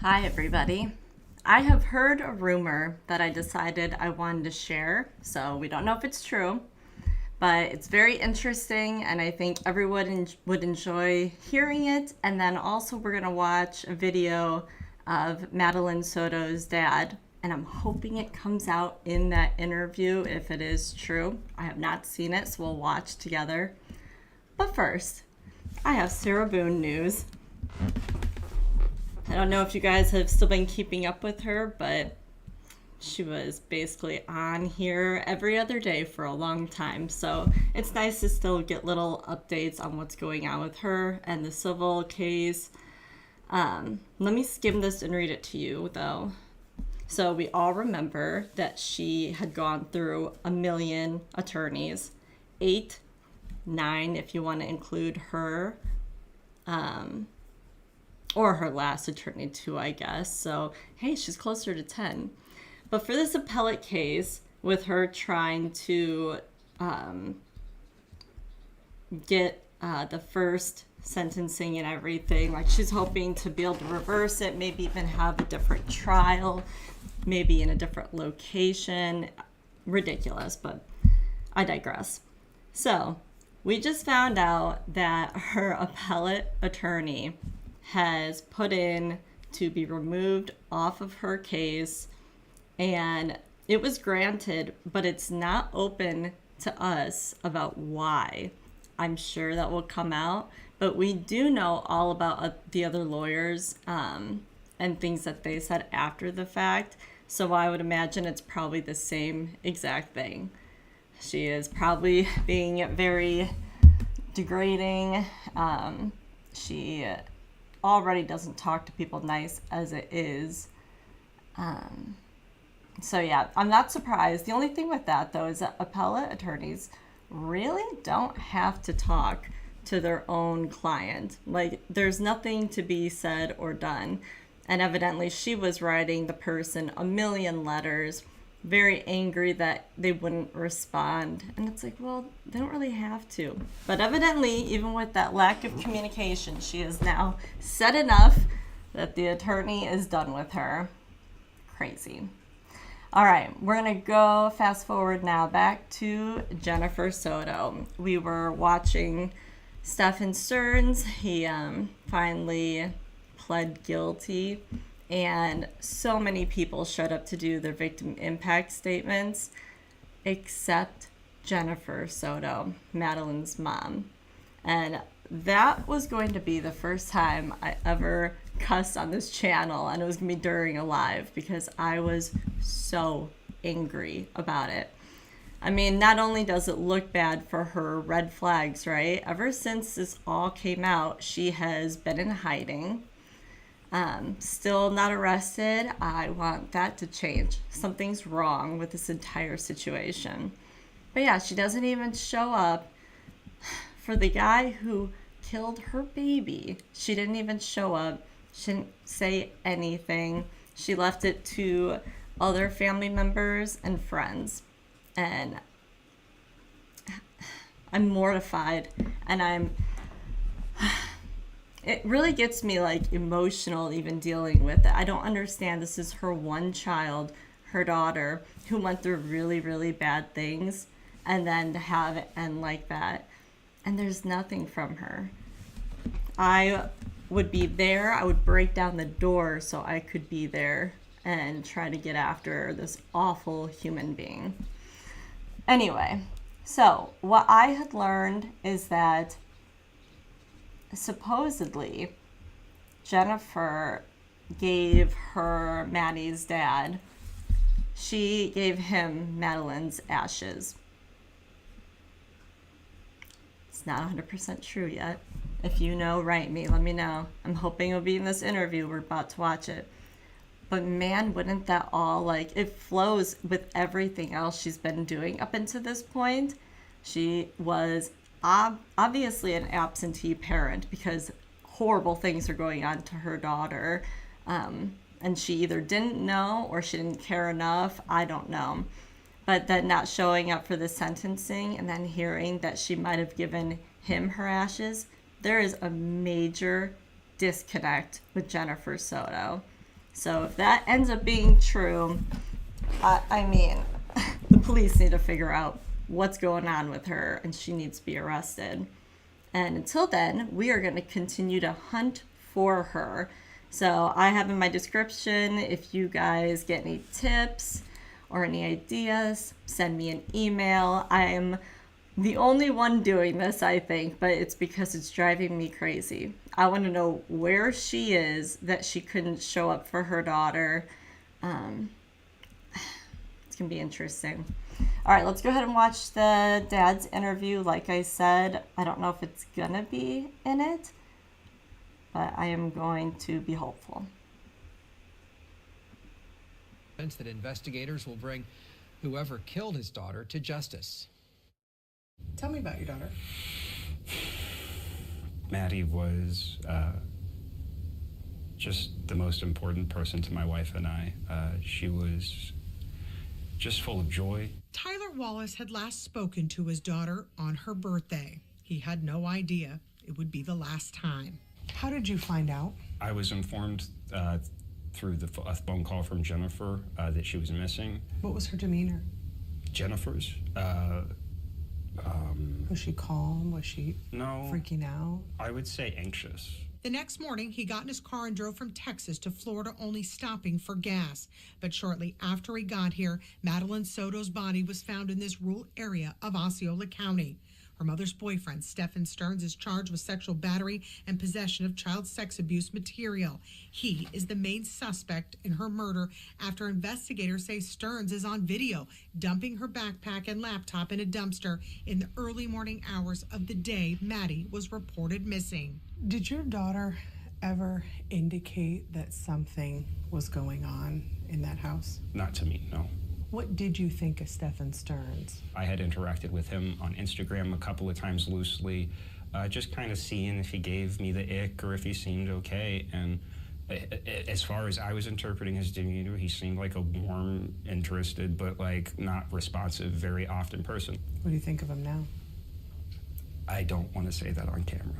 Hi, everybody. I have heard a rumor that I decided I wanted to share, so we don't know if it's true, but it's very interesting, and I think everyone would enjoy hearing it. And then also, we're going to watch a video of Madeline Soto's dad, and I'm hoping it comes out in that interview if it is true. I have not seen it, so we'll watch together. But first, I have Sarah Boone news. I don't know if you guys have still been keeping up with her, but she was basically on here every other day for a long time. So it's nice to still get little updates on what's going on with her and the civil case. Let me skim this and read it to you, though. So we all remember that she had gone through 1,000,000 attorneys, 8, 9 if you want to include her. Or her last attorney too, I guess. So, hey, she's closer to 10. But for this appellate case, with her trying to get the first sentencing and everything, like she's hoping to be able to reverse it, maybe even have a different trial, maybe in a different location. Ridiculous, but I digress. So, we just found out that her appellate attorney has put in to be removed off of her case, and it was granted, but it's not open to us about why. I'm sure that will come out, but we do know all about the other lawyers and things that they said after the fact, so I would imagine it's probably the same exact thing. She is probably being very degrading. She already doesn't talk to people nice as it is. So yeah, I'm not surprised. The only thing with that, though, is that appellate attorneys really don't have to talk to their own client. Like, there's nothing to be said or done. And evidently she was writing the person 1,000,000 letters, very angry that they wouldn't respond. And it's like, well, they don't really have to. But evidently, even with that lack of communication, she has now said enough that the attorney is done with her. Crazy. All right, we're going to go fast forward now back to Jennifer Soto. We were watching Stephen Stearns. He finally pled guilty. And so many people showed up to do their victim impact statements, except Jennifer Soto, Madeline's mom. And that was going to be the first time I ever cussed on this channel, and it was going to be during a live because I was so angry about it. I mean, not only does it look bad for her red flags, right? Ever since this all came out, she has been in hiding. Still not arrested. I want that to change. Something's wrong with this entire situation. But yeah, she doesn't even show up for the guy who killed her baby. She didn't even show up. She didn't say anything. She left it to other family members and friends. And I'm mortified, and it really gets me like emotional even dealing with it. I don't understand. This is her one child, her daughter, who went through really, really bad things, and then to have it end like that. And there's nothing from her. I would be there. I would break down the door so I could be there and try to get after this awful human being. Anyway, so what I had learned is that supposedly Jennifer gave her Maddie's dad, she gave him Madeline's ashes. It's not 100% true yet. If you know, write me, let me know. I'm hoping it'll be in this interview. We're about to watch it. But man, wouldn't that all, like, it flows with everything else she's been doing up until this point. She was obviously an absentee parent because horrible things are going on to her daughter. And she either didn't know or she didn't care enough. I don't know. But then not showing up for the sentencing and then hearing that she might have given him her ashes, there is a major disconnect with Jennifer Soto. So if that ends up being true, I mean, the police need to figure out what's going on with her, and she needs to be arrested. And until then, we are going to continue to hunt for her. So I have in my description, if you guys get any tips or any ideas, send me an email. I am the only one doing this, I think, but it's because it's driving me crazy. I want to know where she is that she couldn't show up for her daughter. It's going to be interesting. All right, let's go ahead and watch the dad's interview. Like I said, I don't know if it's going to be in it, but I am going to be hopeful. That investigators will bring whoever killed his daughter to justice. Tell me about your daughter. Maddie was just the most important person to my wife and I. She was just full of joy. Tyler Wallace had last spoken to his daughter on her birthday. He had no idea it would be the last time. How did you find out? I was informed through a phone call from Jennifer that she was missing. What was her demeanor? Jennifer's? Was she calm? Was she No. freaking out? I would say anxious. The next morning, he got in his car and drove from Texas to Florida, only stopping for gas. But shortly after he got here, Madeline Soto's body was found in this rural area of Osceola County. Her mother's boyfriend, Stephen Stearns, is charged with sexual battery and possession of child sex abuse material. He is the main suspect in her murder after investigators say Stearns is on video dumping her backpack and laptop in a dumpster in the early morning hours of the day Maddie was reported missing. Did your daughter ever indicate that something was going on in that house? Not to me, no. What did you think of Stephen Stearns? I had interacted with him on Instagram a couple of times loosely, just kind of seeing if he gave me the ick or if he seemed okay. And as far as I was interpreting his demeanor, he seemed like a warm, interested, but like not responsive, very often person. What do you think of him now? I don't want to say that on camera.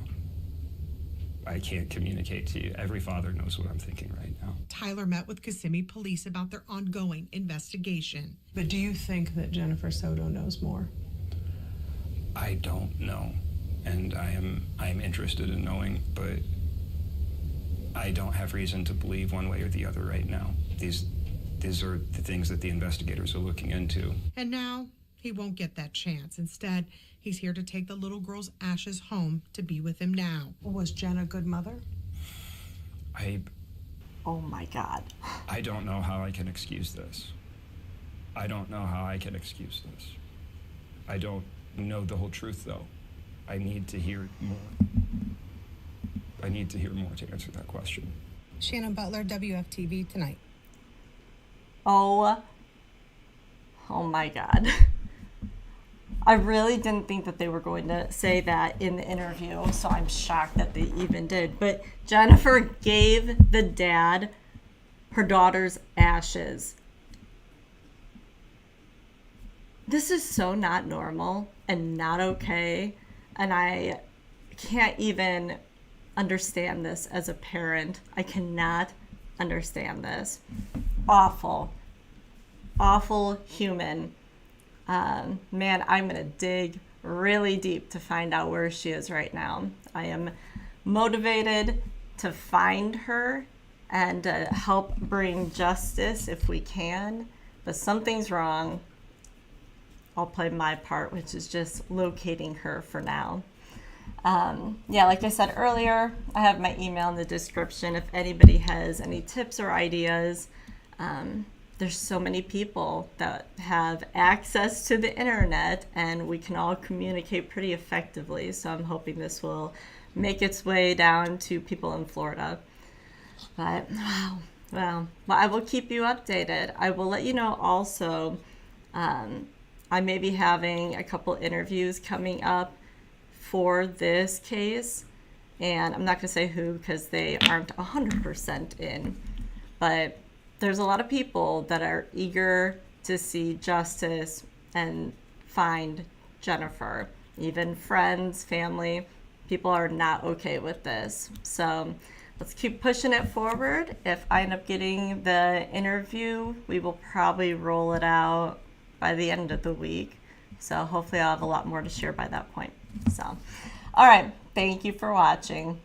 I can't communicate to you. Every father knows what I'm thinking right now. Tyler met with Kissimmee police about their ongoing investigation. But do you think that Jennifer Soto knows more? I don't know, and I am interested in knowing, but I don't have reason to believe one way or the other right now. These are the things that the investigators are looking into. And now he won't get that chance. Instead, he's here to take the little girl's ashes home to be with him now. Was Jen a good mother? Oh my God. I don't know how I can excuse this. I don't know how I can excuse this. I don't know the whole truth, though. I need to hear more. I need to hear more to answer that question. Shannon Butler, WFTV tonight. Oh my God. I really didn't think that they were going to say that in the interview, so I'm shocked that they even did. But Jennifer gave the dad her daughter's ashes. This is so not normal and not okay, and I can't even understand this as a parent. I cannot understand this. Awful human. Man, I'm going to dig really deep to find out where she is right now. I am motivated to find her and help bring justice if we can, but something's wrong. I'll play my part, which is just locating her for now. Yeah, like I said earlier, I have my email in the description if anybody has any tips or ideas. There's so many people that have access to the internet, and we can all communicate pretty effectively. So I'm hoping this will make its way down to people in Florida. But well, I will keep you updated. I will let you know also, I may be having a couple interviews coming up for this case, and I'm not going to say who because they aren't 100% in, but there's a lot of people that are eager to see justice and find Jennifer. Even friends, family, people are not okay with this. So let's keep pushing it forward. If I end up getting the interview, we will probably roll it out by the end of the week. So hopefully I'll have a lot more to share by that point. So, all right. Thank you for watching.